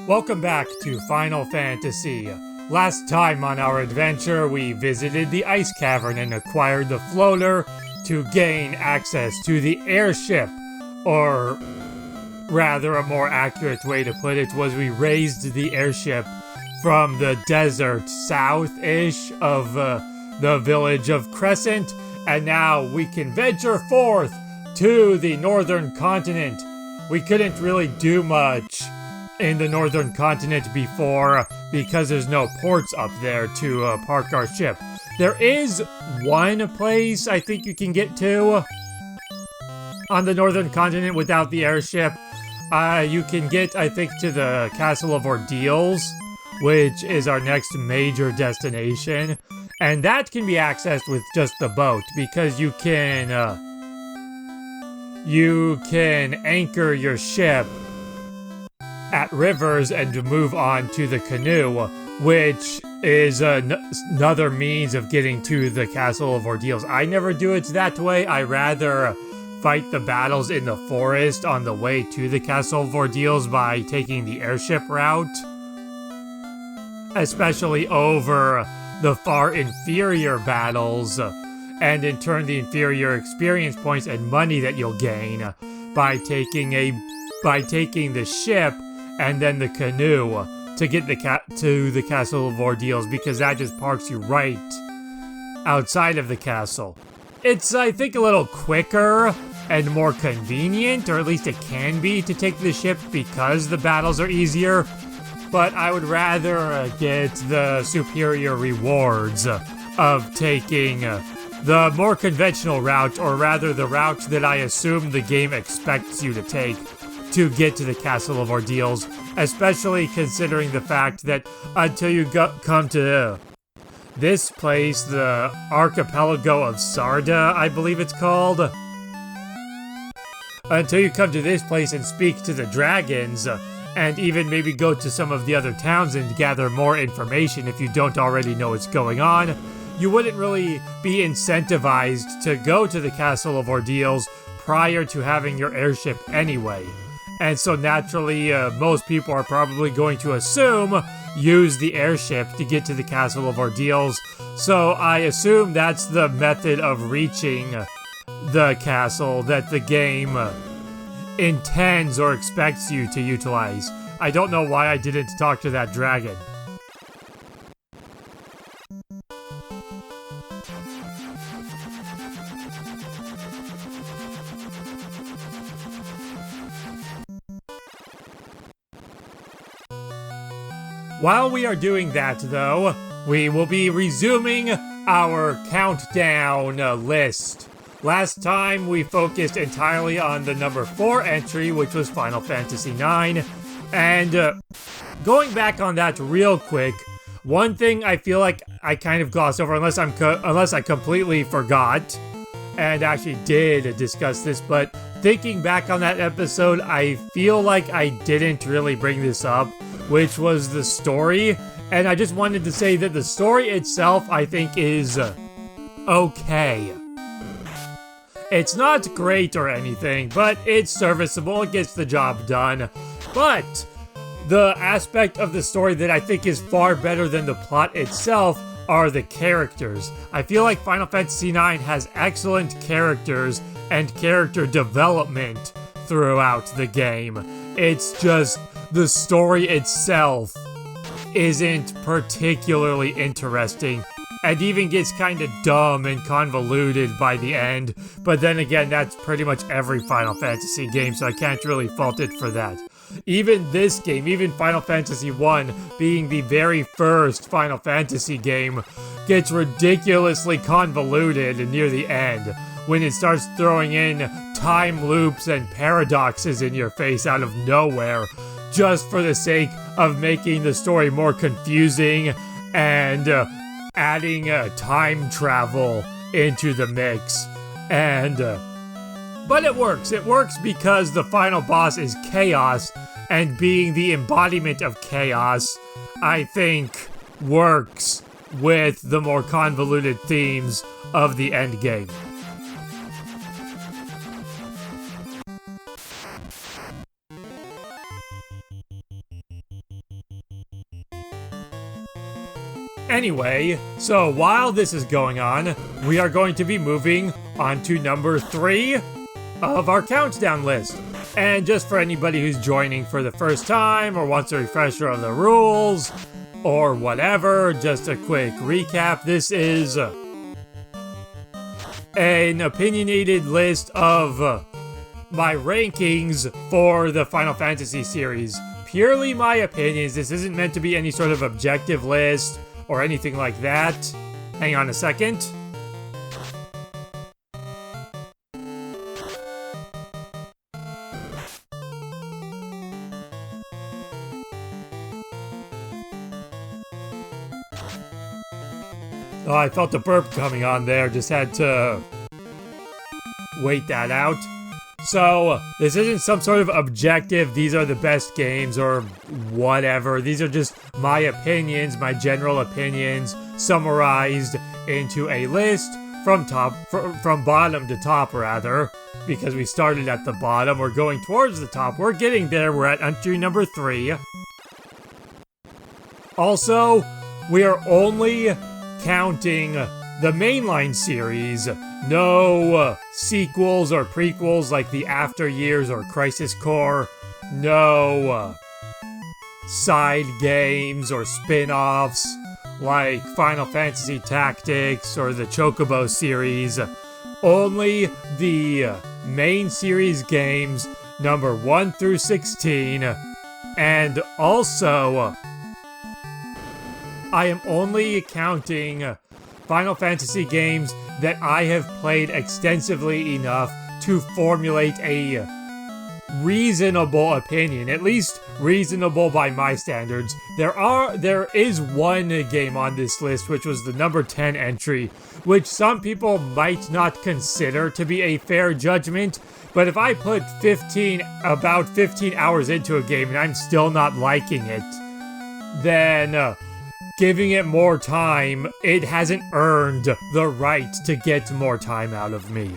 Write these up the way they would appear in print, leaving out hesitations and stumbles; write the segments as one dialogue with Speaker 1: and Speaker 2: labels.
Speaker 1: Welcome back to Final Fantasy. Last time on our adventure, we visited the ice cavern and acquired the floater to gain access to the airship. Or rather, a more accurate way to put it was we raised the airship from the desert south-ish of the village of Crescent, and now we can venture forth to the northern continent. We couldn't really do much in the northern continent before because there's no ports up there to park our ship. There is one place I think you can get to on the northern continent without the airship. You can get, I think, to the Castle of Ordeals, which is our next major destination. And that can be accessed with just the boat, because you can anchor your ship at rivers and move on to the canoe, which is another means of getting to the Castle of Ordeals. I never do it that way. I rather fight the battles in the forest on the way to the Castle of Ordeals by taking the airship route, especially over the far inferior battles, and in turn the inferior experience points and money that you'll gain by taking the ship and then the canoe to get to the Castle of Ordeals, because that just parks you right outside of the castle. It's, I think, a little quicker and more convenient, or at least it can be, to take the ship because the battles are easier, but I would rather get the superior rewards of taking the more conventional route, or rather the route that I assume the game expects you to take to get to the Castle of Ordeals, especially considering the fact that until you come to this place, the Archipelago of Sarda, I believe it's called, until you come to this place and speak to the dragons, and even maybe go to some of the other towns and gather more information if you don't already know what's going on, you wouldn't really be incentivized to go to the Castle of Ordeals prior to having your airship anyway. And so naturally, most people are probably going to assume use the airship to get to the Castle of Ordeals. So I assume that's the method of reaching the castle that the game intends or expects you to utilize. I don't know why I didn't talk to that dragon. While we are doing that, though, we will be resuming our countdown list. Last time, we focused entirely on the number 4 entry, which was Final Fantasy IX, and going back on that real quick, one thing I feel like I kind of glossed over, unless I completely forgot, and actually did discuss this, but thinking back on that episode, I feel like I didn't really bring this up, which was the story, and I just wanted to say that the story itself, I think, is okay. It's not great or anything, but it's serviceable, it gets the job done. But the aspect of the story that I think is far better than the plot itself are the characters. I feel like Final Fantasy IX has excellent characters and character development throughout the game. It's just the story itself isn't particularly interesting, and even gets kind of dumb and convoluted by the end, but then again, that's pretty much every Final Fantasy game, so I can't really fault it for that. Even this game, even Final Fantasy I, being the very first Final Fantasy game, gets ridiculously convoluted near the end, when it starts throwing in time loops and paradoxes in your face out of nowhere, just for the sake of making the story more confusing and adding time travel into the mix. And but it works. It works because the final boss is chaos, and being the embodiment of chaos, I think, works with the more convoluted themes of the endgame. Anyway, so while this is going on, we are going to be moving on to number 3 of our countdown list. And just for anybody who's joining for the first time or wants a refresher of the rules or whatever, just a quick recap. This is an opinionated list of my rankings for the Final Fantasy series. Purely my opinions. This isn't meant to be any sort of objective list or anything like that. Hang on a second. Oh, I felt a burp coming on there. Just had to wait that out. So, this isn't some sort of objective, these are the best games, or whatever. These are just my opinions, my general opinions, summarized into a list from bottom to top, rather. Because we started at the bottom, we're going towards the top. We're getting there, we're at entry number 3. Also, we are only counting the mainline series. No sequels or prequels like the After Years or Crisis Core. No side games or spin-offs like Final Fantasy Tactics or the Chocobo series. Only the main series games, number 1 through 16. And also, I am only counting Final Fantasy games that I have played extensively enough to formulate a reasonable opinion, at least reasonable by my standards. There is one game on this list, which was the number 10 entry, which some people might not consider to be a fair judgment, but if I put about 15 hours into a game and I'm still not liking it, then giving it more time, it hasn't earned the right to get more time out of me.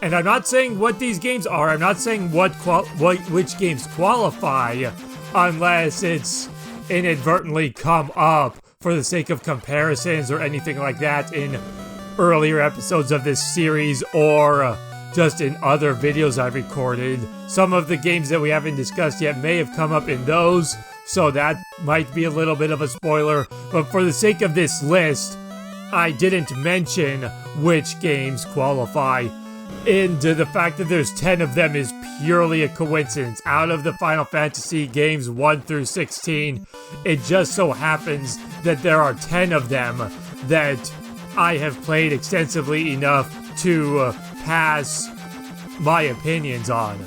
Speaker 1: And I'm not saying what these games are, I'm not saying which games qualify, unless it's inadvertently come up for the sake of comparisons or anything like that in earlier episodes of this series, or just in other videos I've recorded. Some of the games that we haven't discussed yet may have come up in those, so that might be a little bit of a spoiler, but for the sake of this list, I didn't mention which games qualify. And the fact that there's 10 of them is purely a coincidence. Out of the Final Fantasy games 1 through 16, it just so happens that there are 10 of them that I have played extensively enough to pass my opinions on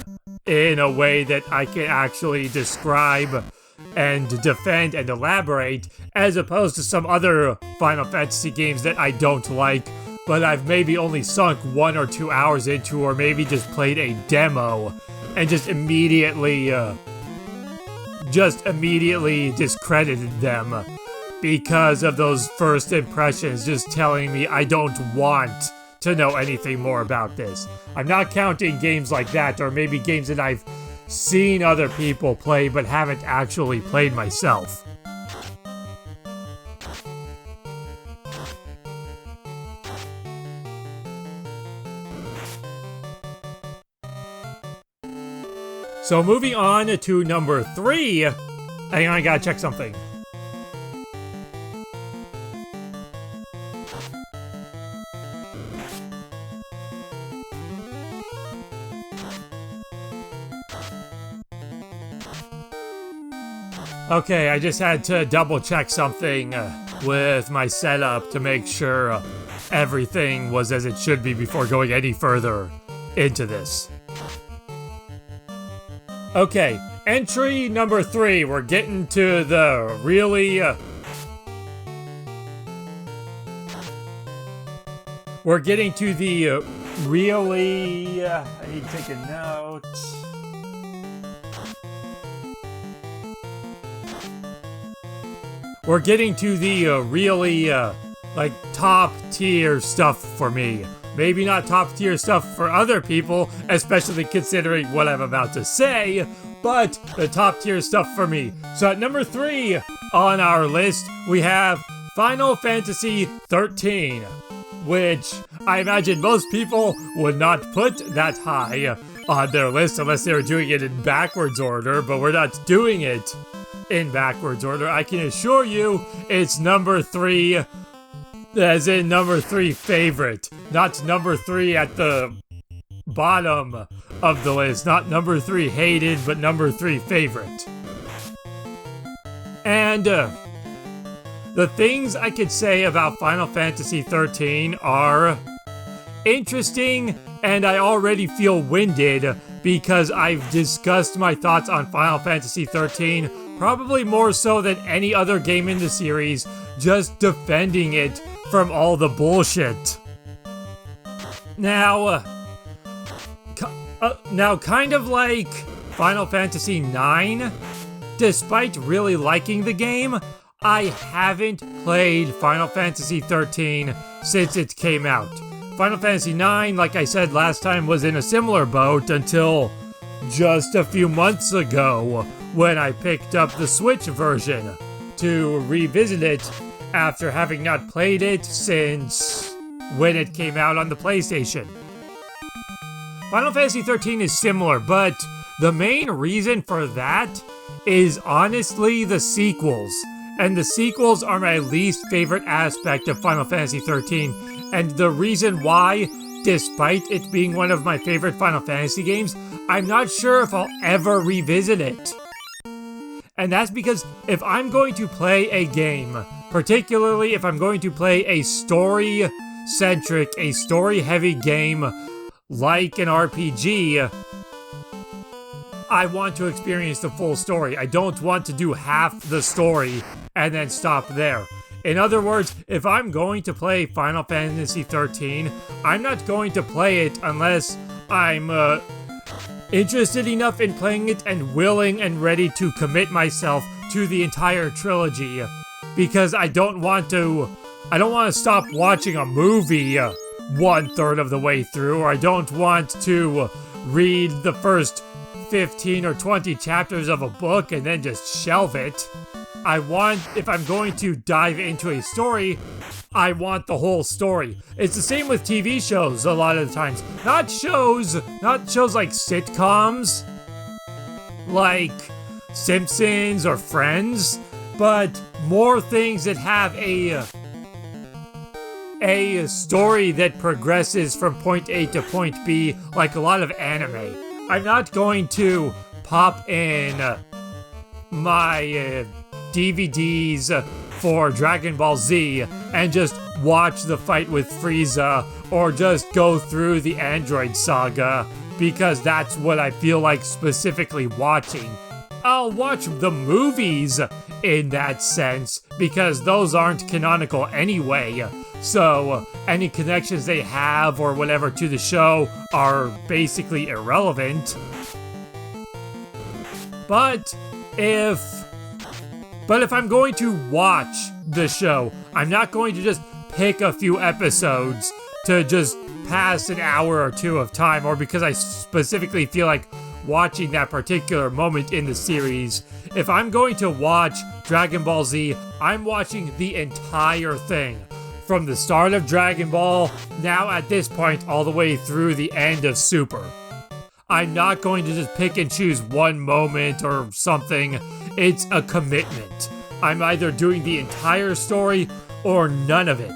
Speaker 1: in a way that I can actually describe and defend and elaborate, as opposed to some other Final Fantasy games that I don't like, but I've maybe only sunk 1 or 2 hours into, or maybe just played a demo and just immediately discredited them because of those first impressions just telling me I don't want to know anything more about this. I'm not counting games like that, or maybe games that I've seen other people play but haven't actually played myself. So moving on to number 3. Hang on, I gotta check something. Okay, I just had to double check something with my setup to make sure everything was as it should be before going any further into this. Okay, entry number 3. We're getting to the really... I need to take a note. We're getting to the really, like, top-tier stuff for me. Maybe not top-tier stuff for other people, especially considering what I'm about to say, but the top tier stuff for me. So at number 3 on our list, we have Final Fantasy 13, which I imagine most people would not put that high on their list unless they were doing it in backwards order, but we're not doing it in backwards order. I can assure you it's number 3, as in number 3 favorite, not number 3 at the bottom of the list, not number 3 hated, but number 3 favorite. And the things I could say about Final Fantasy 13 are interesting, and I already feel winded because I've discussed my thoughts on Final Fantasy 13 probably more so than any other game in the series, just defending it from all the bullshit. Now, kind of like Final Fantasy 9, despite really liking the game, I haven't played Final Fantasy 13 since it came out. Final Fantasy 9, like I said last time, was in a similar boat until just a few months ago when I picked up the Switch version to revisit it after having not played it since when it came out on the PlayStation. Final Fantasy 13 is similar, but the main reason for that is honestly the sequels. And the sequels are my least favorite aspect of Final Fantasy 13. And the reason why, despite it being one of my favorite Final Fantasy games, I'm not sure if I'll ever revisit it. And that's because if I'm going to play a game, particularly if I'm going to play a story-centric, a story-heavy game like an RPG, I want to experience the full story. I don't want to do half the story and then stop there. In other words, if I'm going to play Final Fantasy 13, I'm not going to play it unless I'm interested enough in playing it and willing and ready to commit myself to the entire trilogy. Because I don't want to stop watching a movie 1/3 of the way through, or I don't want to read the first 15 or 20 chapters of a book and then just shelve it. If I'm going to dive into a story, I want the whole story. It's the same with TV shows a lot of the times. Not shows like sitcoms, like Simpsons or Friends, but more things that have a story that progresses from point A to point B, like a lot of anime. I'm not going to pop in my DVDs for Dragon Ball Z and just watch the fight with Frieza, or just go through the Android saga, because that's what I feel like specifically watching. I'll watch the movies in that sense, because those aren't canonical anyway, so any connections they have or whatever to the show are basically irrelevant. But if I'm going to watch the show, I'm not going to just pick a few episodes to just pass an hour or two of time, or because I specifically feel like watching that particular moment in the series. If I'm going to watch Dragon Ball Z, I'm watching the entire thing. From the start of Dragon Ball, now at this point, all the way through the end of Super. I'm not going to just pick and choose one moment or something. It's a commitment. I'm either doing the entire story or none of it.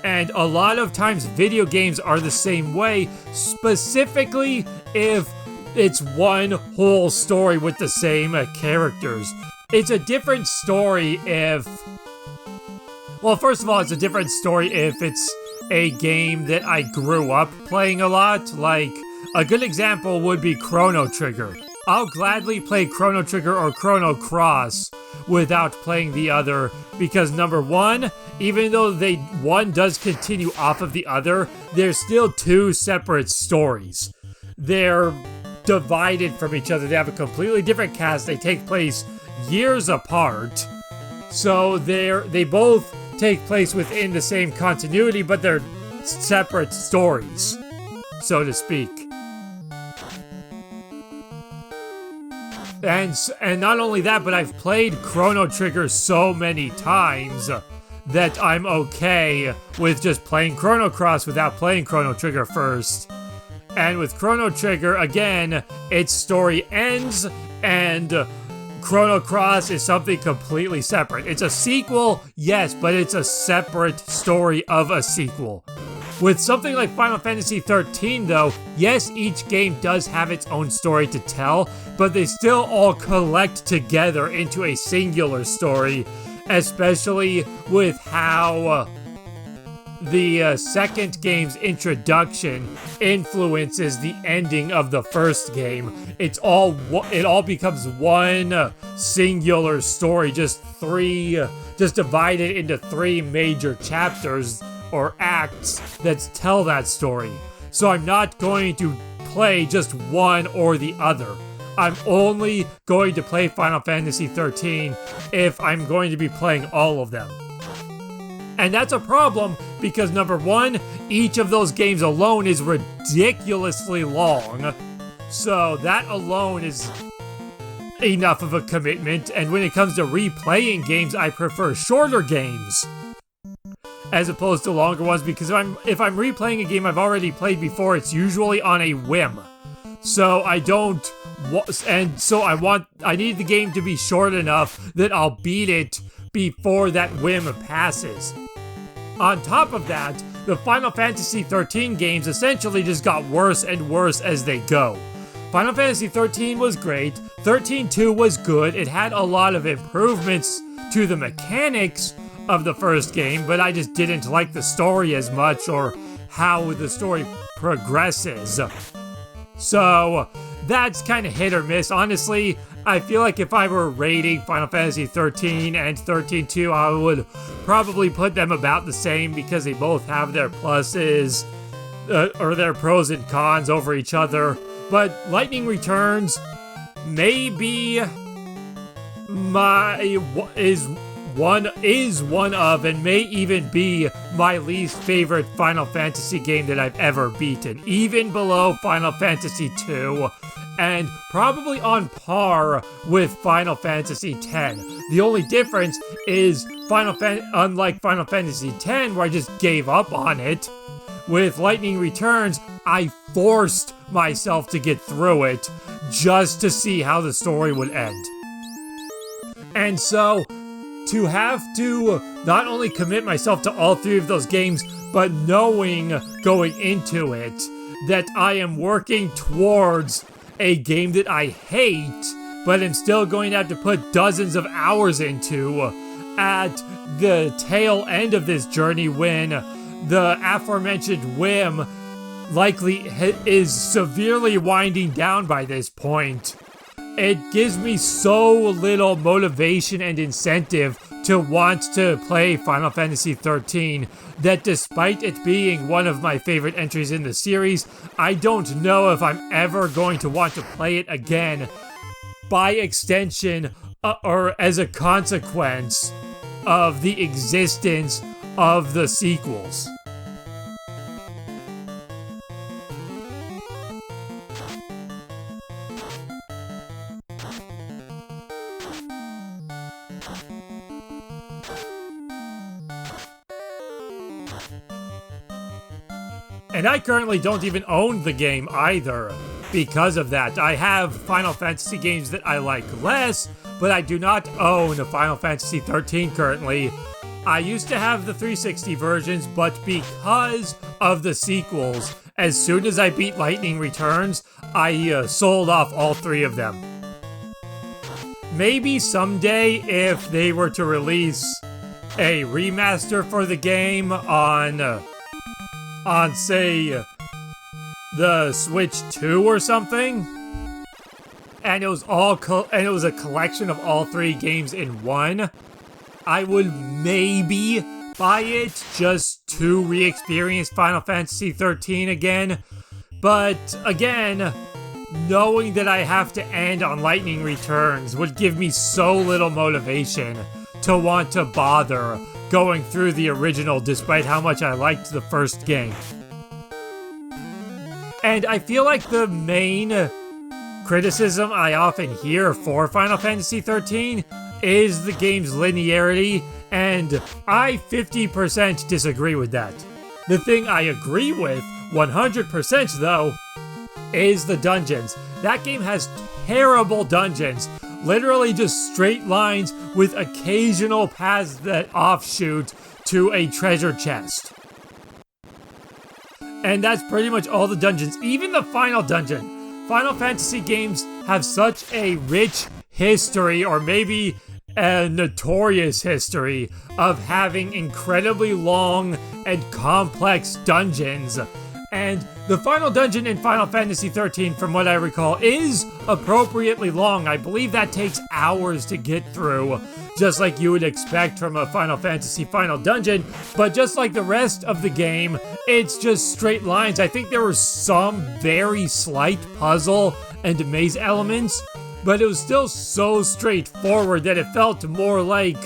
Speaker 1: And a lot of times video games are the same way, specifically if it's one whole story with the same characters. It's a different story if... Well, first of all, it's a different story if it's a game that I grew up playing a lot. Like, a good example would be Chrono Trigger. I'll gladly play Chrono Trigger or Chrono Cross without playing the other, because number one, even though one does continue off of the other, they're still two separate stories. They're divided from each other. They have a completely different cast. They take place years apart. So they both take place within the same continuity, but they're separate stories, so to speak. And not only that, but I've played Chrono Trigger so many times that I'm okay with just playing Chrono Cross without playing Chrono Trigger first. And with Chrono Trigger, again, its story ends, and Chrono Cross is something completely separate. It's a sequel, yes, but it's a separate story of a sequel. With something like Final Fantasy XIII, though, yes, each game does have its own story to tell, but they still all collect together into a singular story, especially with how the second game's introduction influences the ending of the first game. It all becomes one singular story, just divided into 3 major chapters or acts that tell that story. So I'm not going to play just one or the other. I'm only going to play Final Fantasy XIII if I'm going to be playing all of them. And that's a problem because, number one, each of those games alone is ridiculously long. So that alone is enough of a commitment. And when it comes to replaying games, I prefer shorter games as opposed to longer ones, because if I'm replaying a game I've already played before, it's usually on a whim. So I need the game to be short enough that I'll beat it before that whim passes. On top of that, the Final Fantasy XIII games essentially just got worse and worse as they go. Final Fantasy XIII was great, 13-2 was good, it had a lot of improvements to the mechanics of the first game, but I just didn't like the story as much or how the story progresses. So that's kind of hit or miss. Honestly, I feel like if I were rating Final Fantasy XIII and 13-2, I would probably put them about the same because they both have their pluses or their pros and cons over each other. But Lightning Returns may be one of and may even be my least favorite Final Fantasy game that I've ever beaten, even below Final Fantasy II, and probably on par with Final Fantasy X. The only difference is unlike Final Fantasy X, where I just gave up on it, with Lightning Returns, I forced myself to get through it just to see how the story would end. And so, to have to not only commit myself to all 3 of those games, but knowing going into it that I am working towards a game that I hate, but am still going to have to put dozens of hours into at the tail end of this journey when the aforementioned whim likely is severely winding down by this point. It gives me so little motivation and incentive to want to play Final Fantasy XIII that despite it being one of my favorite entries in the series, I don't know if I'm ever going to want to play it again by extension or as a consequence of the existence of the sequels. And I currently don't even own the game either because of that. I have Final Fantasy games that I like less, but I do not own Final Fantasy XIII currently. I used to have the 360 versions, but because of the sequels, as soon as I beat Lightning Returns, I sold off all 3 of them. Maybe someday, if they were to release a remaster for the game on say, the Switch 2 or something, and it was a collection of all 3 games in one, I would maybe buy it just to re-experience Final Fantasy XIII again. But again, knowing that I have to end on Lightning Returns would give me so little motivation to want to bother going through the original despite how much I liked the first game. And I feel like the main criticism I often hear for Final Fantasy XIII is the game's linearity, and I 50% disagree with that. The thing I agree with 100% though is the dungeons. That game has terrible dungeons. Literally just straight lines with occasional paths that offshoot to a treasure chest. And that's pretty much all the dungeons. Even the final dungeon. Final Fantasy games have such a rich history, or maybe a notorious history, of having incredibly long and complex dungeons. And the final dungeon in Final Fantasy XIII, from what I recall, is appropriately long. I believe that takes hours to get through, just like you would expect from a Final Fantasy final dungeon. But just like the rest of the game, it's just straight lines. I think there were some very slight puzzle and maze elements, but it was still so straightforward that it felt more like...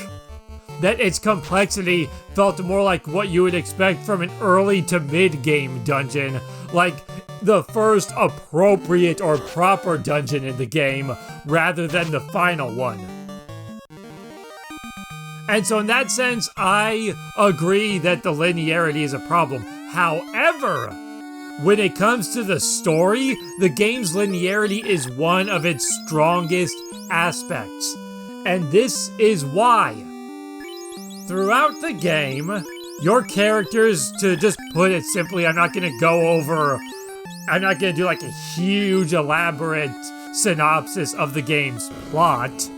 Speaker 1: that its complexity felt more like what you would expect from an early to mid-game dungeon, like the first appropriate or proper dungeon in the game, rather than the final one. And so in that sense, I agree that the linearity is a problem. However, when it comes to the story, the game's linearity is one of its strongest aspects. And this is why. Throughout the game, your characters, to just put it simply, I'm not gonna do like a huge elaborate synopsis of the game's plot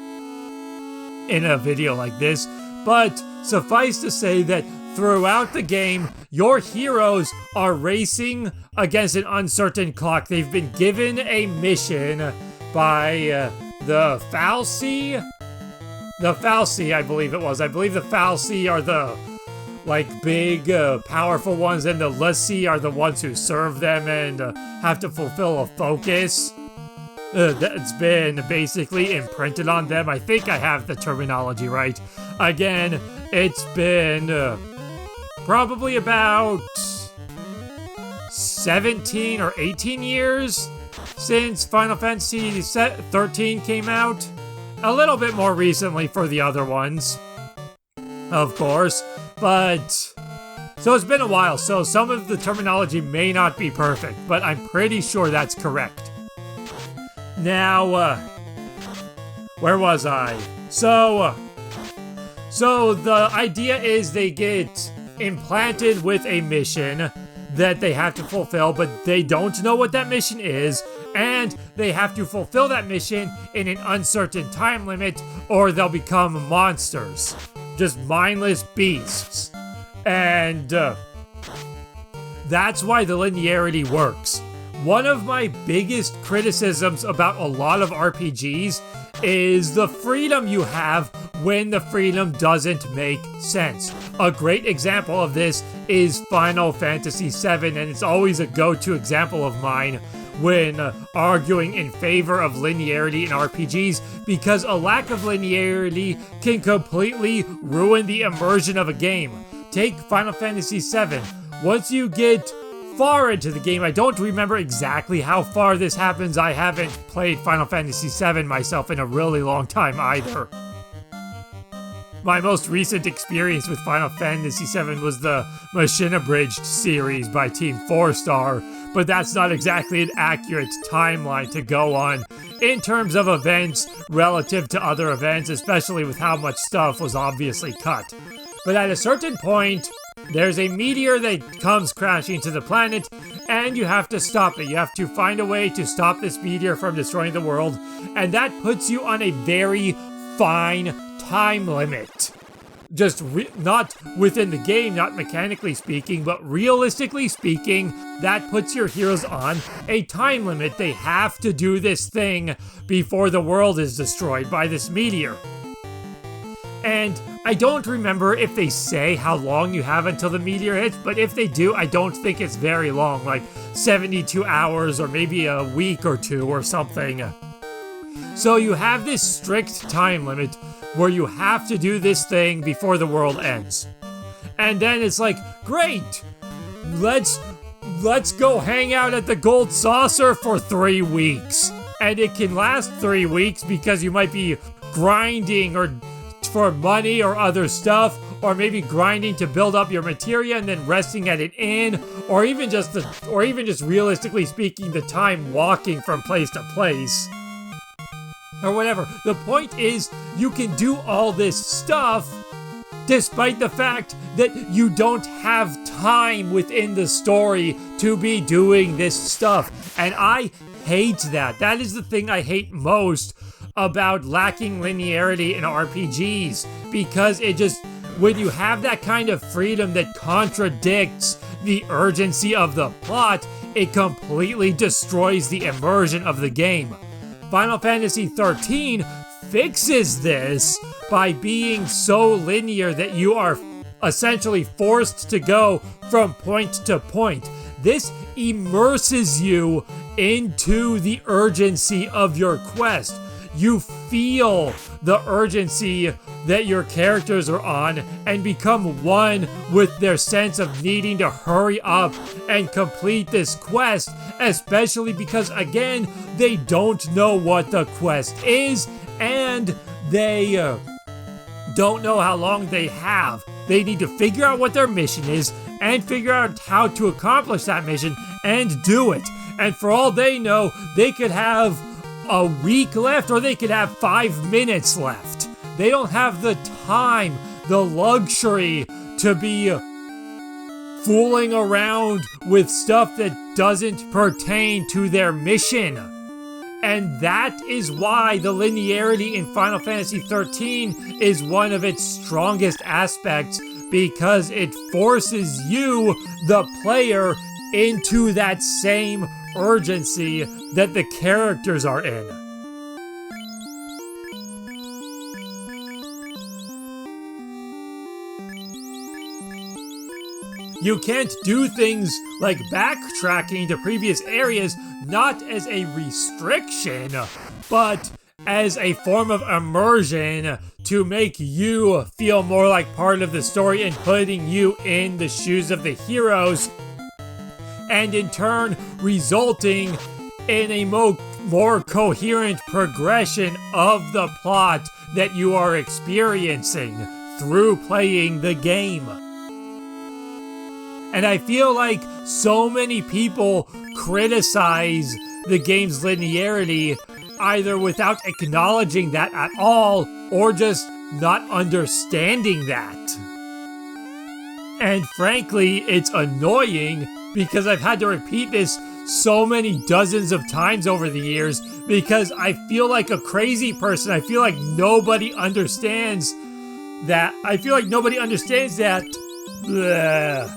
Speaker 1: in a video like this, but suffice to say that throughout the game, your heroes are racing against an uncertain clock. They've been given a mission by the Fal'Cie? The Fal'Cie, I believe it was. I believe the Fal'Cie are the, like, big, powerful ones, and the l'Cie are the ones who serve them and have to fulfill a focus that's been basically imprinted on them. I think I have the terminology right. Again, it's been probably about 17 or 18 years since Final Fantasy XIII came out. A little bit more recently for the other ones, of course, but... so it's been a while, so some of the terminology may not be perfect, but I'm pretty sure that's correct. Now, where was I? So the idea is they get implanted with a mission that they have to fulfill, but they don't know what that mission is, and they have to fulfill that mission in an uncertain time limit, or they'll become monsters. Just mindless beasts. And that's why the linearity works. One of my biggest criticisms about a lot of RPGs is the freedom you have when the freedom doesn't make sense. A great example of this is Final Fantasy VII, and it's always a go-to example of mine when arguing in favor of linearity in RPGs, because a lack of linearity can completely ruin the immersion of a game. Take Final Fantasy VII. Once you get far into the game, I don't remember exactly how far this happens. I haven't played Final Fantasy VII myself in a really long time either. My most recent experience with Final Fantasy VII was the Machine Abridged series by Team 4-Star, but that's not exactly an accurate timeline to go on in terms of events relative to other events, especially with how much stuff was obviously cut. But at a certain point, there's a meteor that comes crashing to the planet, and you have to stop it. You have to find a way to stop this meteor from destroying the world, and that puts you on a very fine time limit. Just not within the game, not mechanically speaking, but realistically speaking, that puts your heroes on a time limit. They have to do this thing before the world is destroyed by this meteor. And I don't remember if they say how long you have until the meteor hits, but if they do, I don't think it's very long, like 72 hours or maybe a week or two or something. So you have this strict time limit where you have to do this thing before the world ends. And then it's like, great! Let's go hang out at the Gold Saucer for 3 weeks. and it can last 3 weeks because you might be grinding or for money or other stuff, or maybe grinding to build up your materia and then resting at an inn, or even just realistically speaking, the time walking from place to place. Or whatever. The point is, you can do all this stuff despite the fact that you don't have time within the story to be doing this stuff. And I hate that. That is the thing I hate most about lacking linearity in RPGs, because it just, when you have that kind of freedom that contradicts the urgency of the plot, it completely destroys the immersion of the game. Final Fantasy XIII fixes this by being so linear that you are essentially forced to go from point to point. This immerses you into the urgency of your quest. You feel the urgency that your characters are on and become one with their sense of needing to hurry up and complete this quest, especially because, again, they don't know what the quest is and they don't know how long they have. They need to figure out what their mission is and figure out how to accomplish that mission and do it. And for all they know, they could have a week left or they could have 5 minutes left. They don't have the time, the luxury to be fooling around with stuff that doesn't pertain to their mission. And that is why the linearity in Final Fantasy XIII is one of its strongest aspects, because it forces you, the player, into that same urgency that the characters are in. You can't do things like backtracking to previous areas not as a restriction, but as a form of immersion to make you feel more like part of the story and putting you in the shoes of the heroes, and in turn resulting in a more coherent progression of the plot that you are experiencing through playing the game. And I feel like so many people criticize the game's linearity either without acknowledging that at all or just not understanding that. And frankly, it's annoying because I've had to repeat this so many dozens of times over the years because I feel like a crazy person. I feel like nobody understands that. Bleh.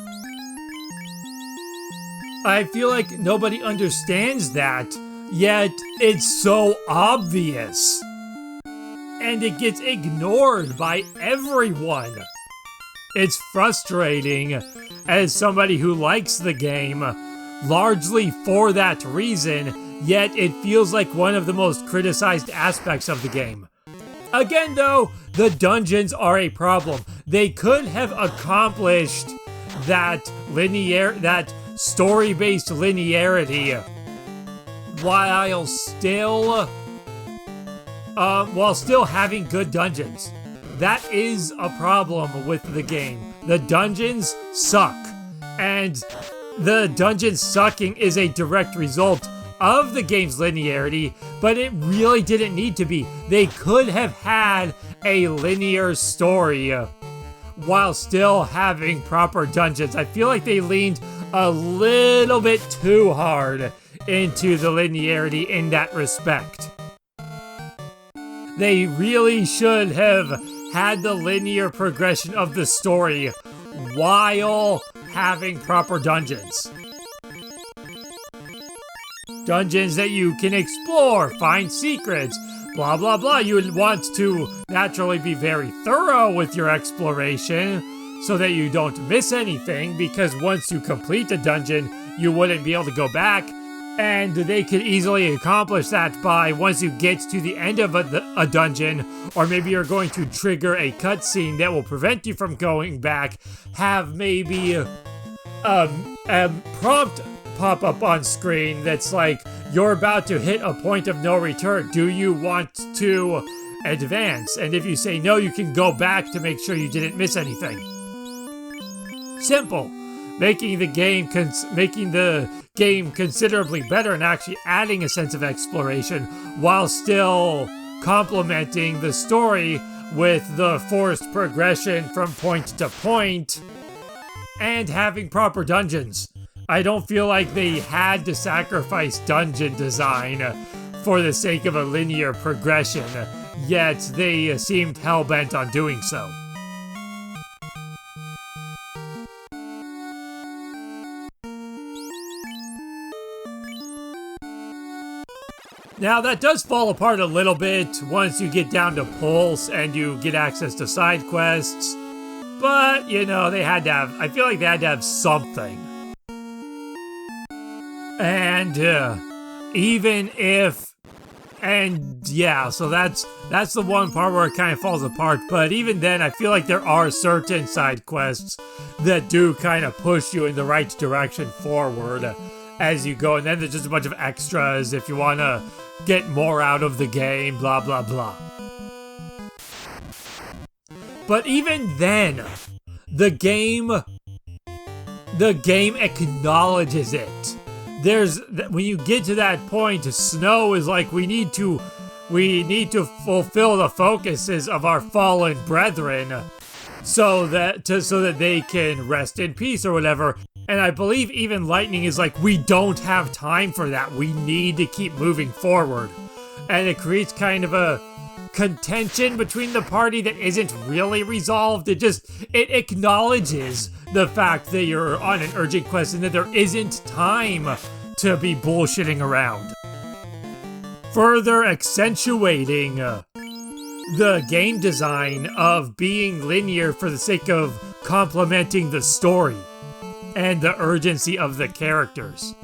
Speaker 1: I feel like nobody understands that, yet it's so obvious. And it gets ignored by everyone. It's frustrating as somebody who likes the game, largely for that reason, yet it feels like one of the most criticized aspects of the game. Again though, the dungeons are a problem. They could have accomplished that story-based linearity while still having good dungeons. That is a problem with the game. The dungeons suck, and the dungeon sucking is a direct result of the game's linearity, but it really didn't need to be. They could have had a linear story while still having proper dungeons. I feel like they leaned a little bit too hard into the linearity in that respect. They really should have had the linear progression of the story while having proper dungeons. Dungeons that you can explore, find secrets, blah blah blah. You would want to naturally be very thorough with your exploration so that you don't miss anything, because once you complete a dungeon, you wouldn't be able to go back, and they could easily accomplish that by, once you get to the end of a dungeon, or maybe you're going to trigger a cutscene that will prevent you from going back, have maybe prompt pop up on screen that's like, you're about to hit a point of no return. Do you want to advance? And if you say no, you can go back to make sure you didn't miss anything. Simple. Making the game considerably better and actually adding a sense of exploration while still complementing the story with the forced progression from point to point and having proper dungeons. I don't feel like they had to sacrifice dungeon design for the sake of a linear progression, yet they seemed hell-bent on doing so. Now, that does fall apart a little bit once you get down to Pulse and you get access to side quests. But, you know, I feel like they had to have something. And, so that's the one part where it kind of falls apart. But even then, I feel like there are certain side quests that do kind of push you in the right direction forward as you go. And then there's just a bunch of extras if you want to get more out of the game, blah, blah, blah. But even then, the game acknowledges it. When you get to that point, Snow is like, we need to fulfill the focuses of our fallen brethren so that they can rest in peace or whatever. And I believe even Lightning is like, we don't have time for that. We need to keep moving forward. And it creates kind of a contention between the party that isn't really resolved. It acknowledges the fact that you're on an urgent quest and that there isn't time to be bullshitting around. Further accentuating the game design of being linear for the sake of complementing the story and the urgency of the characters.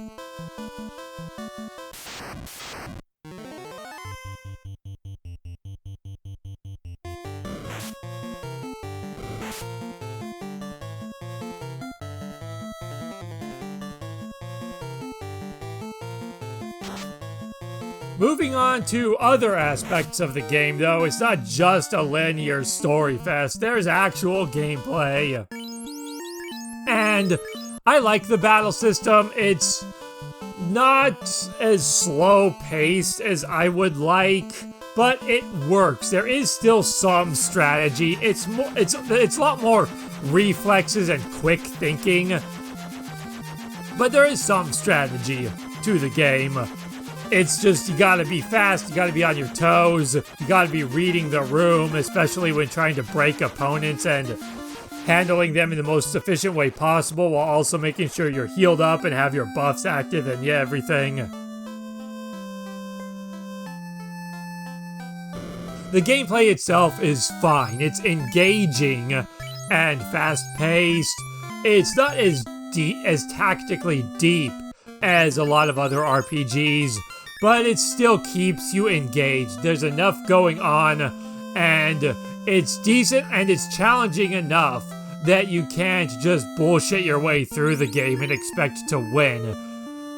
Speaker 1: Moving on to other aspects of the game, though, it's not just a linear story fest. There's actual gameplay. And I like the battle system. It's not as slow-paced as I would like, but it works. There is still some strategy. It's a lot more reflexes and quick thinking, but there is some strategy to the game. It's just, you gotta be fast, you gotta be on your toes, you gotta be reading the room, especially when trying to break opponents and handling them in the most efficient way possible while also making sure you're healed up and have your buffs active and everything. The gameplay itself is fine. It's engaging and fast-paced. It's not as tactically deep as a lot of other RPGs, but it still keeps you engaged. There's enough going on, and it's decent and it's challenging enough that you can't just bullshit your way through the game and expect to win.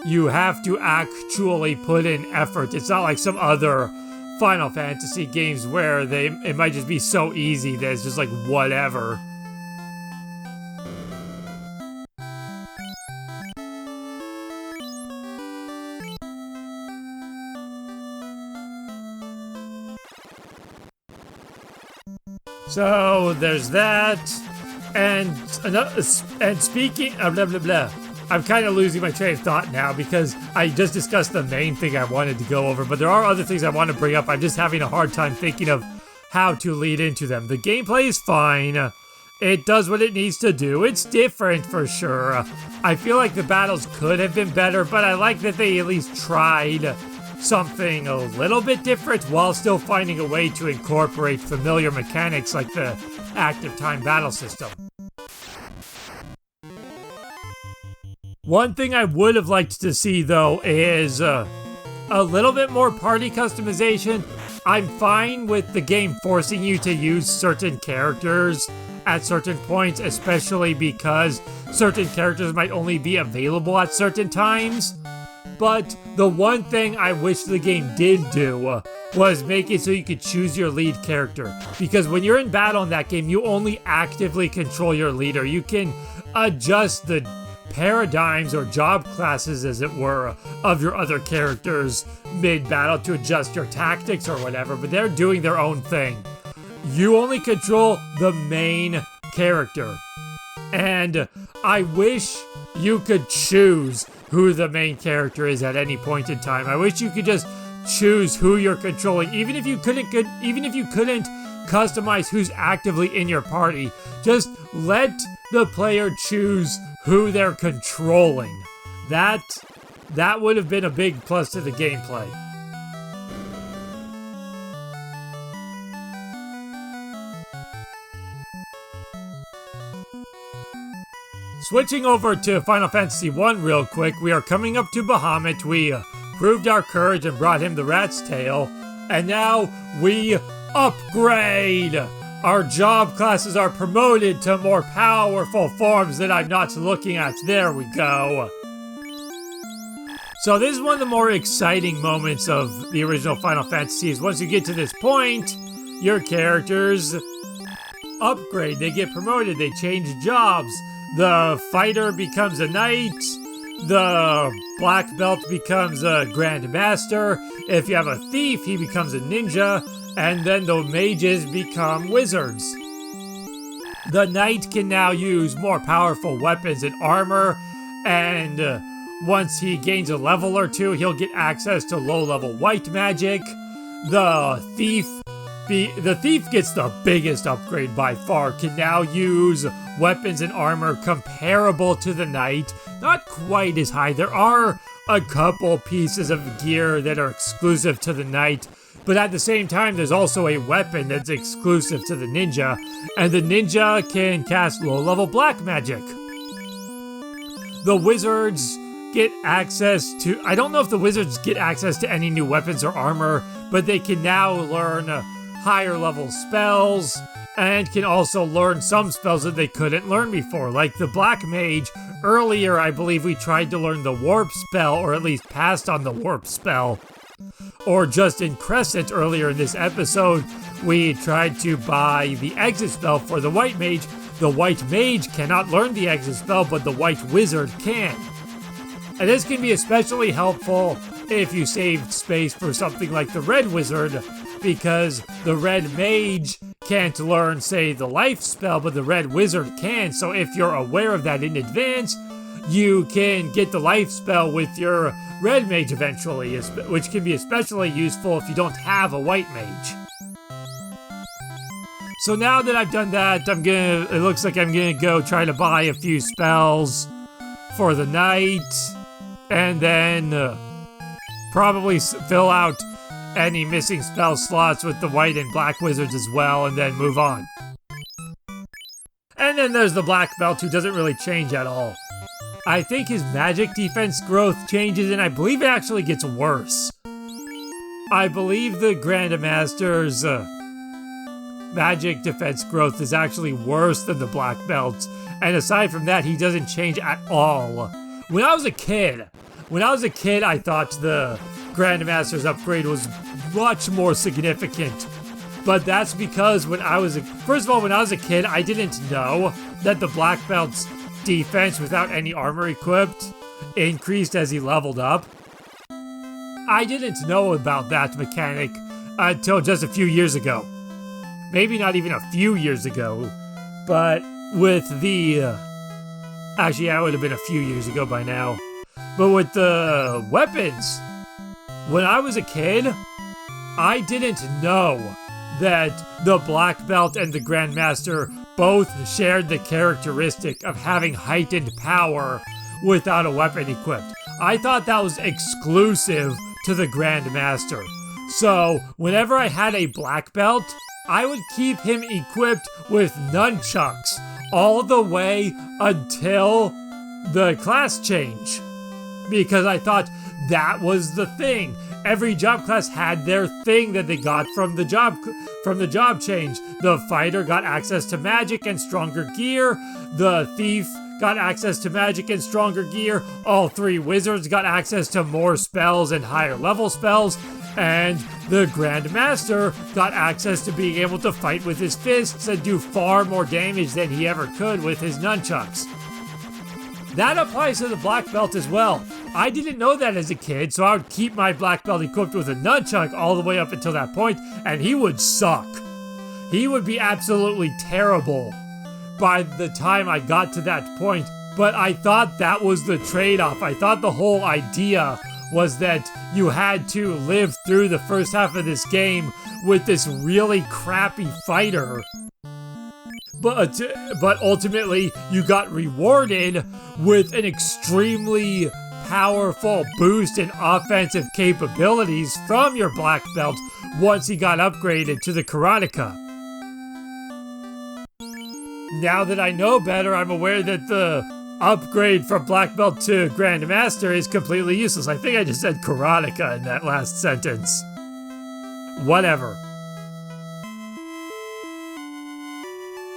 Speaker 1: You have to actually put in effort. It's not like some other Final Fantasy games where it might just be so easy that it's just like whatever. So there's that, and speaking of blah blah blah, I'm kind of losing my train of thought now because I just discussed the main thing I wanted to go over, but there are other things I want to bring up. I'm just having a hard time thinking of how to lead into them. The gameplay is fine. It does what it needs to do. It's different for sure. I feel like the battles could have been better, but I like that they at least tried something a little bit different while still finding a way to incorporate familiar mechanics like the active time battle system. One thing I would have liked to see, though, is a little bit more party customization. I'm fine with the game forcing you to use certain characters at certain points, especially because certain characters might only be available at certain times. But the one thing I wish the game did do was make it so you could choose your lead character. Because when you're in battle in that game, you only actively control your leader. You can adjust the paradigms or job classes, as it were, of your other characters mid-battle to adjust your tactics or whatever, but they're doing their own thing. You only control the main character. And I wish you could choose who the main character is at any point in time. I wish you could just choose who you're controlling, even if you couldn't customize who's actively in your party. Just let the player choose who they're controlling. That would have been a big plus to the gameplay. Switching over to Final Fantasy 1 real quick, we are coming up to Bahamut. We proved our courage and brought him the rat's tail, and now we upgrade! Our job classes are promoted to more powerful forms that I'm not looking at. There we go. So this is one of the more exciting moments of the original Final Fantasies. Once you get to this point, your characters upgrade, they get promoted, they change jobs. The fighter becomes a knight, the black belt becomes a grand master, if you have a thief, he becomes a ninja, and then the mages become wizards. The knight can now use more powerful weapons and armor, and once he gains a level or two, he'll get access to low-level white magic. The thief gets the biggest upgrade by far, can now use weapons and armor comparable to the knight, not quite as high. There are a couple pieces of gear that are exclusive to the knight, but at the same time, there's also a weapon that's exclusive to the ninja, and the ninja can cast low-level black magic. The wizards get access to... I don't know if the wizards get access to any new weapons or armor, but they can now learn higher-level spells, and can also learn some spells that they couldn't learn before, like the Black Mage. Earlier, I believe we tried to learn the Warp spell, or at least passed on the Warp spell. Or just in Crescent, earlier in this episode, we tried to buy the Exit spell for the White Mage. The White Mage cannot learn the Exit spell, but the White Wizard can. And this can be especially helpful if you saved space for something like the Red Wizard, because the Red Mage can't learn, say, the Life spell, but the Red Wizard can. So if you're aware of that in advance, you can get the Life spell with your Red Mage eventually, which can be especially useful if you don't have a White Mage. So now that I've done that, it looks like I'm gonna go try to buy a few spells for the night, and then probably fill out any missing spell slots with the white and black wizards as well, and then move on. And then there's the black belt, who doesn't really change at all. I think his magic defense growth changes, and I believe it actually gets worse. I believe the Grandmaster's magic defense growth is actually worse than the black belt's, and aside from that, he doesn't change at all. When I was a kid, I thought the Grandmaster's upgrade was much more significant. But that's because first of all, when I was a kid, I didn't know that the black belt's defense without any armor equipped increased as he leveled up. I didn't know about that mechanic until just a few years ago. Maybe not even a few years ago, but with the... actually, that would have been a few years ago by now. But with the weapons, when I was a kid, I didn't know that the Black Belt and the Grandmaster both shared the characteristic of having heightened power without a weapon equipped. I thought that was exclusive to the Grandmaster. So, whenever I had a Black Belt, I would keep him equipped with nunchucks all the way until the class change. because I thought that was the thing. Every job class had their thing that they got from the job change. The fighter got access to magic and stronger gear. The thief got access to magic and stronger gear. All 3 wizards got access to more spells and higher level spells. And the Grandmaster got access to being able to fight with his fists and do far more damage than he ever could with his nunchucks. That applies to the black belt as well. I didn't know that as a kid, so I would keep my black belt equipped with a nunchuck all the way up until that point, and he would suck. He would be absolutely terrible by the time I got to that point, but I thought that was the trade-off. I thought the whole idea was that you had to live through the first half of this game with this really crappy fighter. But ultimately, you got rewarded with an extremely powerful boost in offensive capabilities from your black belt once he got upgraded to the karateka. Now that I know better, I'm aware that the upgrade from black belt to Grandmaster is completely useless. I think I just said karateka in that last sentence. Whatever.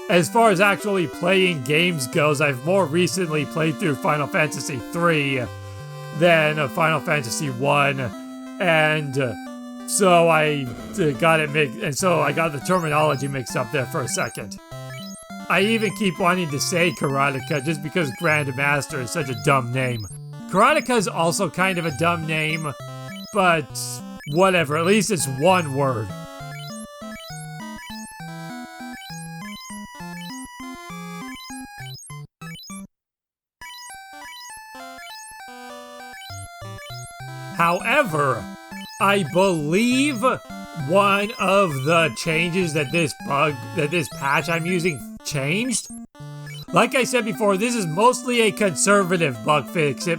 Speaker 1: As far as actually playing games goes, I've more recently played through Final Fantasy III than Final Fantasy I, and so I got the terminology mixed up there for a second. I even keep wanting to say karateka just because Grandmaster is such a dumb name. Karateka is also kind of a dumb name, but whatever, at least it's one word. However, I believe one of the changes that this patch I'm using changed. Like I said before, this is mostly a conservative bug fix. The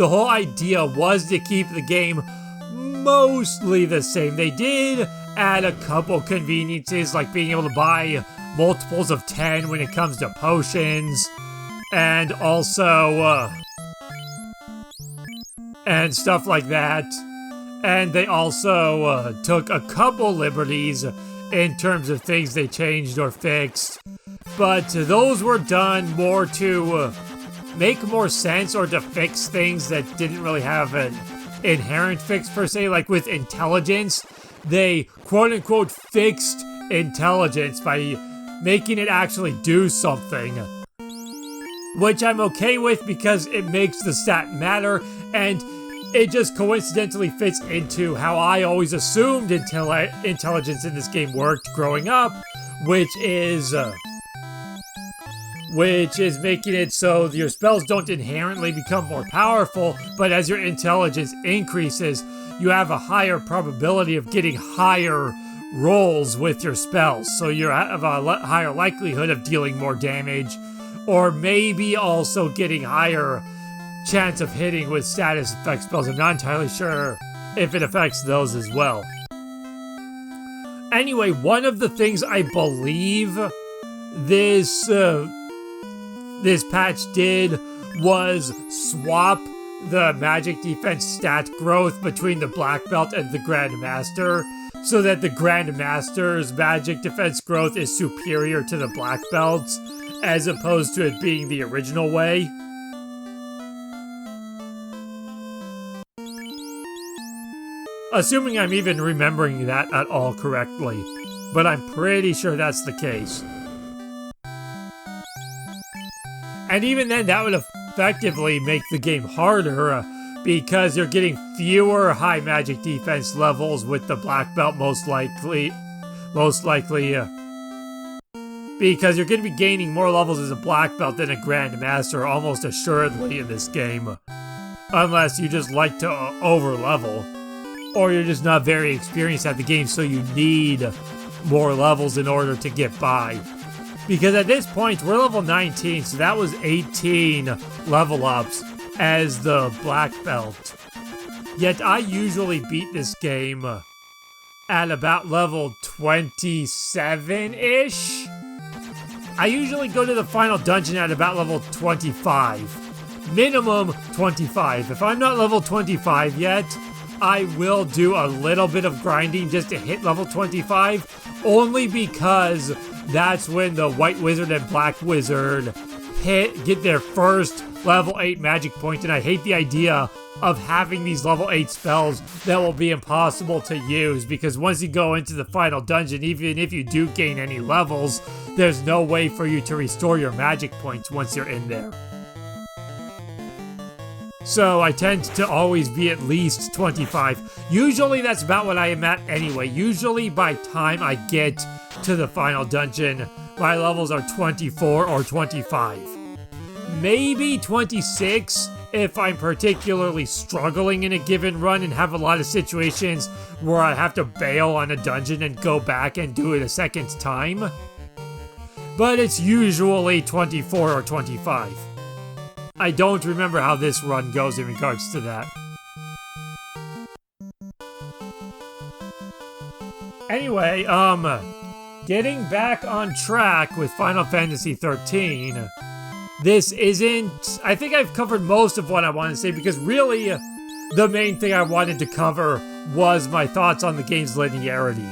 Speaker 1: whole idea was to keep the game mostly the same. They did add a couple conveniences, like being able to buy multiples of 10 when it comes to potions, and also and stuff like that. And they also took a couple liberties in terms of things they changed or fixed. But those were done more to make more sense or to fix things that didn't really have an inherent fix per se. Like with intelligence, they quote-unquote fixed intelligence by making it actually do something. Which I'm okay with because it makes the stat matter, and it just coincidentally fits into how I always assumed intelligence in this game worked growing up, which is making it so your spells don't inherently become more powerful, but as your intelligence increases, you have a higher probability of getting higher rolls with your spells, so you have a higher likelihood of dealing more damage, or maybe also getting higher chance of hitting with status effect spells. I'm not entirely sure if it affects those as well. Anyway, one of the things I believe this patch did was swap the magic defense stat growth between the black belt and the Grandmaster, so that the Grandmaster's magic defense growth is superior to the black belt's, as opposed to it being the original way. Assuming I'm even remembering that at all correctly, but I'm pretty sure that's the case. And even then, that would effectively make the game harder, because you're getting fewer high magic defense levels with the black belt, most likely, because you're going to be gaining more levels as a black belt than a Grandmaster, almost assuredly in this game, unless you just like to over-level, or you're just not very experienced at the game, so you need more levels in order to get by. Because at this point, we're level 19, so that was 18 level ups as the black belt. Yet I usually beat this game at about level 27-ish. I usually go to the final dungeon at about level 25. minimum 25. If I'm not level 25 yet, I will do a little bit of grinding just to hit level 25, only because that's when the White Wizard and Black Wizard get their first level 8 magic point, and I hate the idea of having these level 8 spells that will be impossible to use, because once you go into the final dungeon, even if you do gain any levels, there's no way for you to restore your magic points once you're in there. So I tend to always be at least 25. Usually that's about what I am at anyway. Usually by time I get to the final dungeon, my levels are 24 or 25. Maybe 26 if I'm particularly struggling in a given run and have a lot of situations where I have to bail on a dungeon and go back and do it a second time. But it's usually 24 or 25. I don't remember how this run goes in regards to that. Anyway, getting back on track with Final Fantasy XIII. This isn't... I think I've covered most of what I want to say, because really, the main thing I wanted to cover was my thoughts on the game's linearity.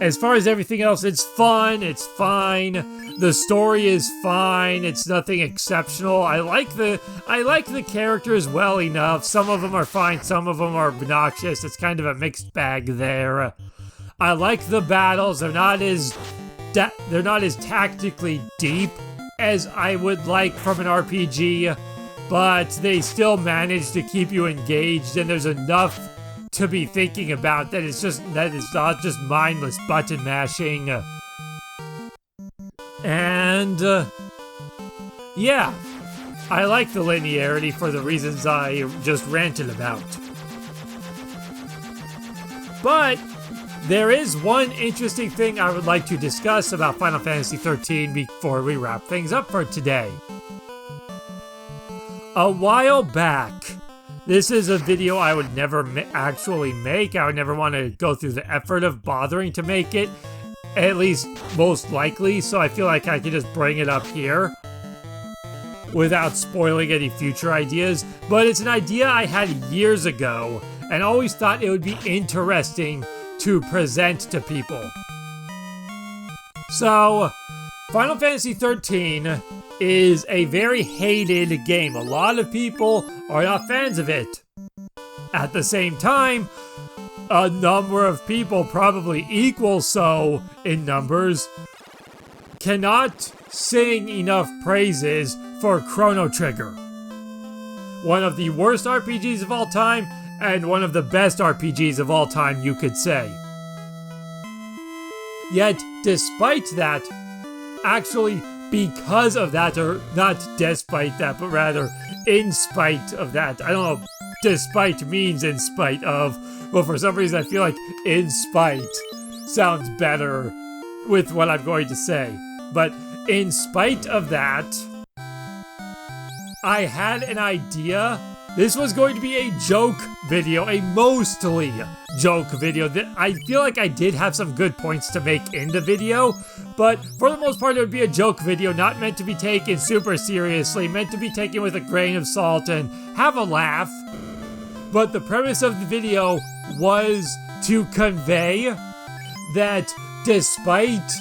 Speaker 1: As far as everything else, it's fun, it's fine, the story is fine, it's nothing exceptional. I like the characters well enough. Some of them are fine, some of them are obnoxious. It's kind of a mixed bag there. I like the battles. They're not as tactically deep as I would like from an RPG, but they still manage to keep you engaged, and there's enough to be thinking about that it's not just mindless button mashing. And yeah, I like the linearity for the reasons I just ranted about. But there is one interesting thing I would like to discuss about Final Fantasy XIII before we wrap things up for today. A while back, this is a video I would never actually make. I would never want to go through the effort of bothering to make it, at least most likely, so I feel like I can just bring it up here without spoiling any future ideas. But it's an idea I had years ago and always thought it would be interesting to present to people. So, Final Fantasy XIII is a very hated game. A lot of people are not fans of it. At the same time, a number of people, probably equal so in numbers, cannot sing enough praises for Chrono Trigger. One of the worst RPGs of all time, and one of the best RPGs of all time, you could say. Yet, despite that, actually, because of that, or not despite that, but rather in spite of that. I don't know, despite means in spite of, but for some reason I feel like in spite sounds better with what I'm going to say. But in spite of that, I had an idea. This was going to be a joke video, a mostly joke video. I feel like I did have some good points to make in the video, but for the most part it would be a joke video, not meant to be taken super seriously, meant to be taken with a grain of salt and have a laugh. But the premise of the video was to convey that despite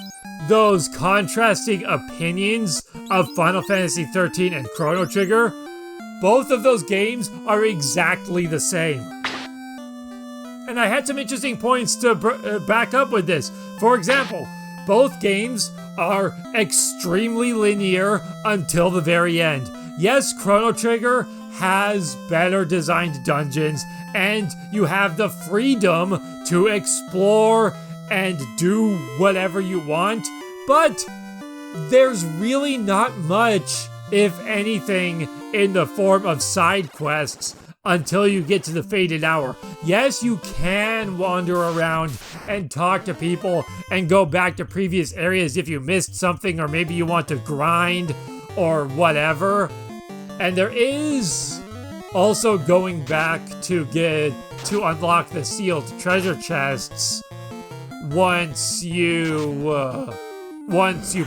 Speaker 1: those contrasting opinions of Final Fantasy XIII and Chrono Trigger, both of those games are exactly the same. And I had some interesting points to back up with this. For example, both games are extremely linear until the very end. Yes, Chrono Trigger has better designed dungeons, and you have the freedom to explore and do whatever you want, but there's really not much, if anything, in the form of side quests until you get to the Fated Hour. Yes, you can wander around and talk to people and go back to previous areas if you missed something, or maybe you want to grind or whatever. And there is also going back to unlock the sealed treasure chests once you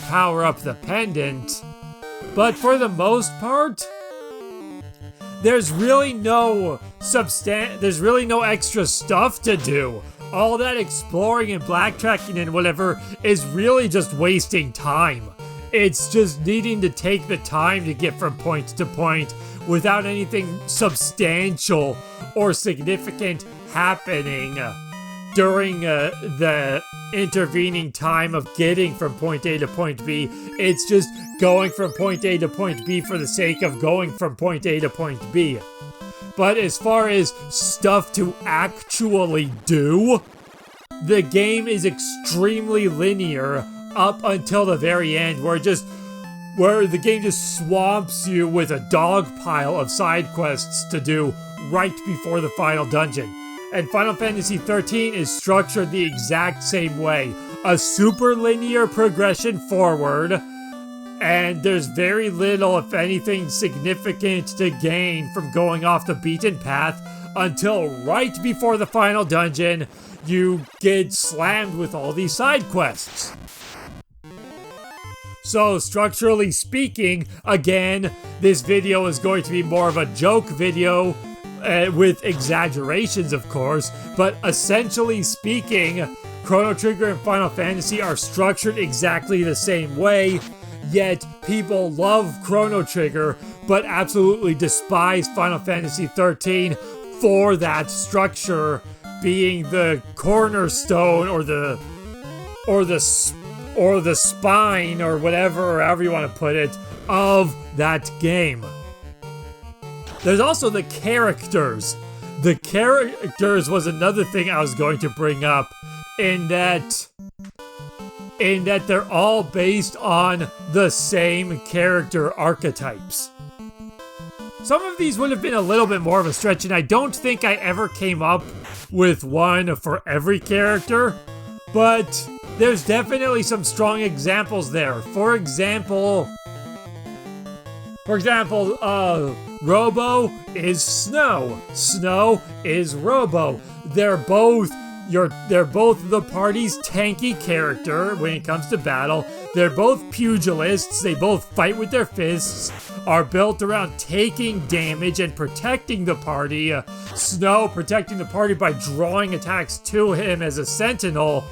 Speaker 1: power up the pendant. But for the most part, there's really no extra stuff to do. All that exploring and backtracking and whatever is really just wasting time. It's just needing to take the time to get from point to point without anything substantial or significant happening during the intervening time of getting from point A to point B. It's just going from point A to point B for the sake of going from point A to point B. But as far as stuff to actually do, the game is extremely linear up until the very end, where the game just swamps you with a dog pile of side quests to do right before the final dungeon. And Final Fantasy XIII is structured the exact same way. A super linear progression forward, and there's very little, if anything, significant to gain from going off the beaten path until right before the final dungeon, you get slammed with all these side quests. So, structurally speaking, again, this video is going to be more of a joke video, with exaggerations, of course, but essentially speaking, Chrono Trigger and Final Fantasy are structured exactly the same way, yet people love Chrono Trigger, but absolutely despise Final Fantasy XIII for that structure being the cornerstone or the spine or whatever, or however you want to put it, of that game. There's also the characters. The characters was another thing I was going to bring up, in that they're all based on the same character archetypes. Some of these would have been a little bit more of a stretch, and I don't think I ever came up with one for every character, but there's definitely some strong examples there. For example, Robo is Snow. Snow is Robo. They're both the party's tanky character when it comes to battle. They're both pugilists. They both fight with their fists, are built around taking damage and protecting the party. Snow protecting the party by drawing attacks to him as a sentinel.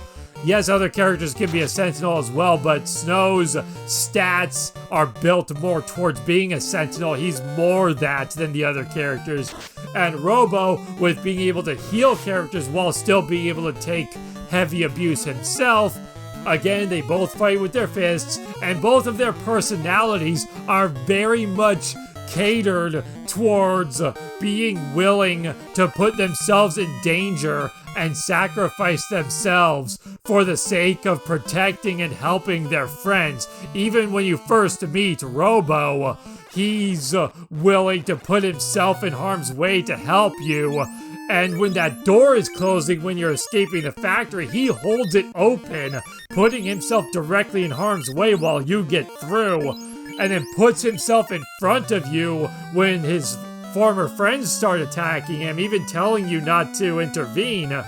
Speaker 1: Yes, other characters can be a sentinel as well, but Snow's stats are built more towards being a sentinel. He's more that than the other characters. And Robo, with being able to heal characters while still being able to take heavy abuse himself. Again, they both fight with their fists, and both of their personalities are very much catered towards being willing to put themselves in danger and sacrifice themselves for the sake of protecting and helping their friends. Even when you first meet Robo, he's willing to put himself in harm's way to help you. And when that door is closing when you're escaping the factory, he holds it open, putting himself directly in harm's way while you get through, and then puts himself in front of you when his former friends start attacking him, even telling you not to intervene.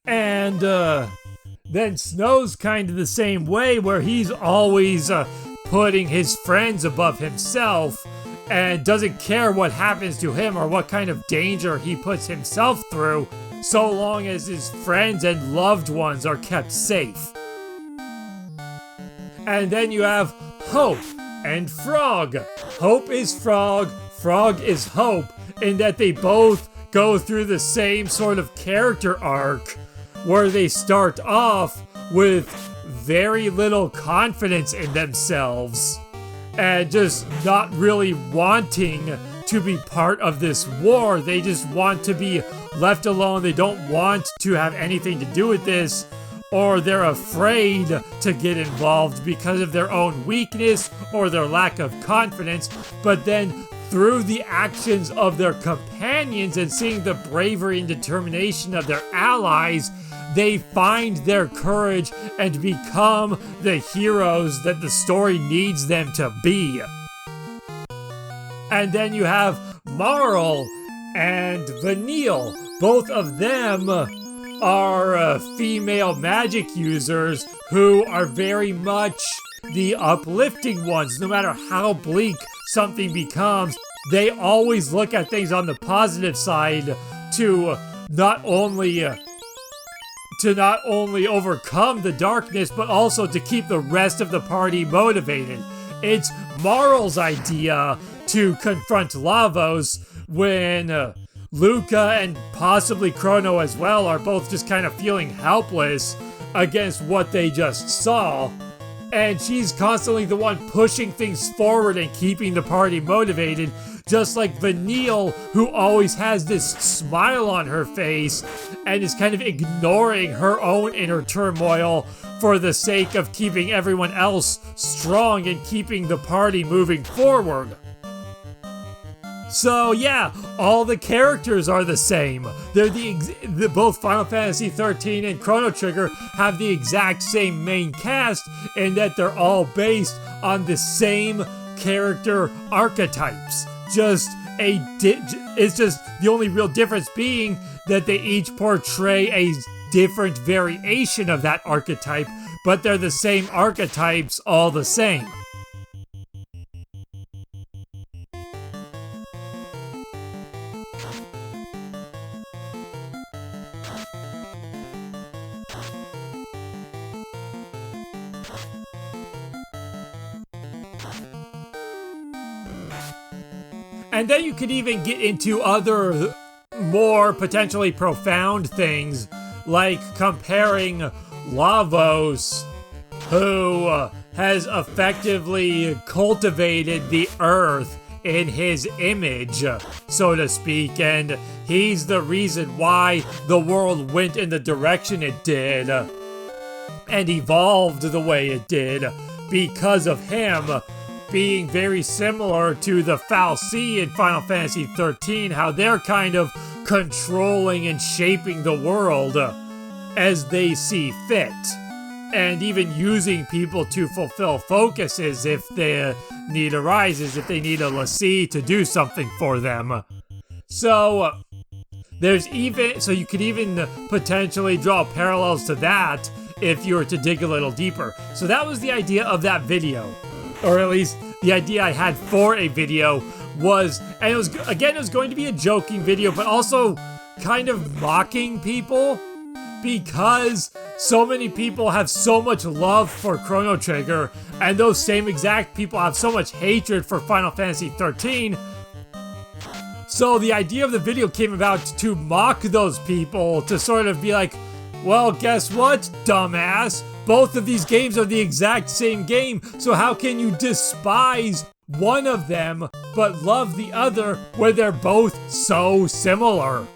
Speaker 1: And then Snow's kind of the same way, where he's always putting his friends above himself and doesn't care what happens to him or what kind of danger he puts himself through, so long as his friends and loved ones are kept safe. And then you have Hope and Frog. Hope is Frog, Frog is Hope, in that they both go through the same sort of character arc, where they start off with very little confidence in themselves and just not really wanting to be part of this war. They just want to be left alone. They don't want to have anything to do with this, or they're afraid to get involved because of their own weakness or their lack of confidence. But then through the actions of their companions and seeing the bravery and determination of their allies, they find their courage and become the heroes that the story needs them to be. And then you have Marl and Vanille. Both of them are female magic users who are very much the uplifting ones. No matter how bleak something becomes, they always look at things on the positive side to not only overcome the darkness, but also to keep the rest of the party motivated. It's Marl's idea to confront Lavos when Luca and possibly Chrono as well are both just kind of feeling helpless against what they just saw. And she's constantly the one pushing things forward and keeping the party motivated, just like Vanille, who always has this smile on her face and is kind of ignoring her own inner turmoil for the sake of keeping everyone else strong and keeping the party moving forward. So yeah, all the characters are the same. They're both Final Fantasy XIII and Chrono Trigger have the exact same main cast in that they're all based on the same character archetypes. It's just the only real difference being that they each portray a different variation of that archetype, but they're the same archetypes all the same. And then you could even get into other, more potentially profound things, like comparing Lavos, who has effectively cultivated the earth in his image, so to speak, and he's the reason why the world went in the direction it did, and evolved the way it did, because of him. Being very similar to the Fal'Cie in Final Fantasy XIII, how they're kind of controlling and shaping the world as they see fit, and even using people to fulfill focuses if the need arises, if they need a l'Cie to do something for them. So you could even potentially draw parallels to that if you were to dig a little deeper. So that was the idea of that video. Or at least the idea I had for a video was, and it was going to be a joking video, but also kind of mocking people, because so many people have so much love for Chrono Trigger, and those same exact people have so much hatred for Final Fantasy XIII. So the idea of the video came about to mock those people, to sort of be like, well, guess what, dumbass? Both of these games are the exact same game, so how can you despise one of them but love the other where they're both so similar?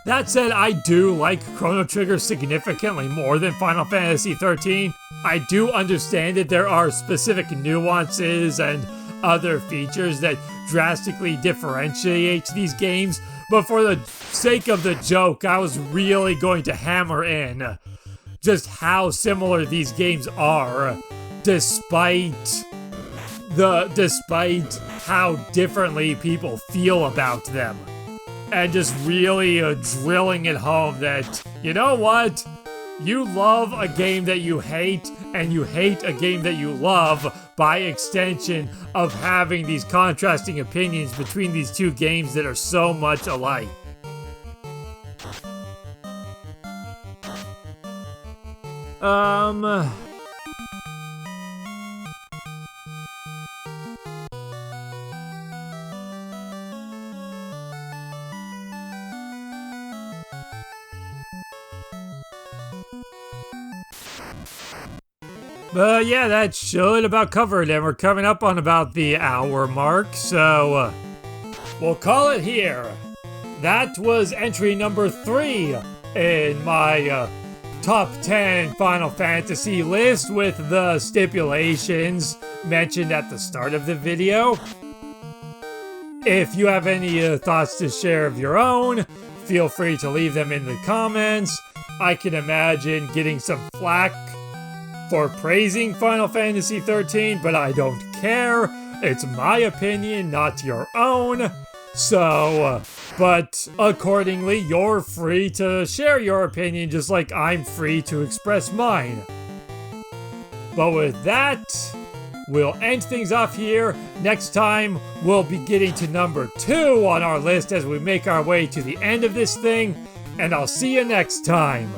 Speaker 1: That said, I do like Chrono Trigger significantly more than Final Fantasy XIII. I do understand that there are specific nuances and other features that drastically differentiate these games, but for the sake of the joke, I was really going to hammer in just how similar these games are, despite how differently people feel about them. And just really drilling it home that, you know what? You love a game that you hate, and you hate a game that you love, by extension of having these contrasting opinions between these two games that are so much alike. But yeah, that should about cover it, and we're coming up on about the hour mark, so we'll call it here. That was entry number 3 in my top 10 Final Fantasy list, with the stipulations mentioned at the start of the video. If you have any thoughts to share of your own, feel free to leave them in the comments. I can imagine getting some flack for praising Final Fantasy XIII, but I don't care. It's my opinion, not your own. So, but accordingly, you're free to share your opinion just like I'm free to express mine. But with that, we'll end things off here. Next time, we'll be getting to number 2 on our list as we make our way to the end of this thing. And I'll see you next time.